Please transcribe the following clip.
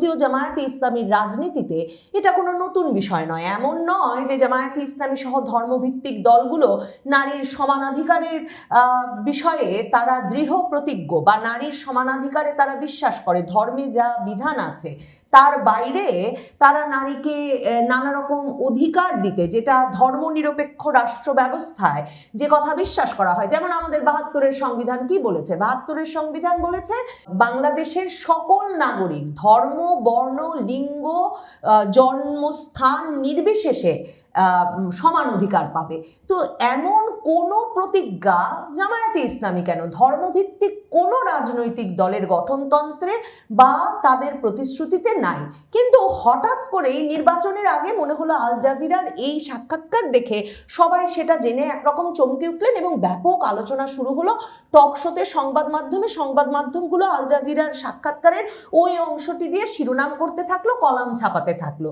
যদিও জামায়াতে ইসলামীর রাজনীতিতে এটা কোনো নতুন বিষয় নয়। এমন নয় যে জামায়াতে ইসলামী সহ ধর্মভিত্তিক দলগুলো নারীর সমানাধিকারের বিষয়ে তারা দৃঢ় প্রতিজ্ঞ বা নারীর সমানাধিকারে তারা বিশ্বাস করে। ধর্মে যা বিধান আছে তার বাইরে তারা নারীকে নানা রকম অধিকার দিতে, যেটা ধর্মনিরপেক্ষ রাষ্ট্র ব্যবস্থায় যে কথা বিশ্বাস করা হয়। যেমন আমাদের ৭২-এর সংবিধান কি বলেছে? ৭২-এর সংবিধান বলেছে বাংলাদেশের সকল নাগরিক ধর্ম, বর্ণ, লিঙ্গ, জন্মস্থান নির্বিশেষে সমান অধিকার পাবে। তো এমন কোনো প্রতিজ্ঞা জামায়াতে ইসলামী কেন ধর্মভিত্তিক কোনো রাজনৈতিক দলের গঠনতন্ত্রে বা তাদের প্রতিশ্রুতিতে নাই। কিন্তু হঠাৎ করেই নির্বাচনের আগে মনে হলো আল জাজিরার এই সাক্ষাৎকার দেখে সবাই সেটা জেনে একরকম চমকে উঠলেন এবং ব্যাপক আলোচনা শুরু হলো টকশোতে, সংবাদ মাধ্যমগুলো আল জাজিরার সাক্ষাৎকারের ওই অংশটি দিয়ে শিরোনাম করতে থাকলো, কলাম ছাপাতে থাকলো।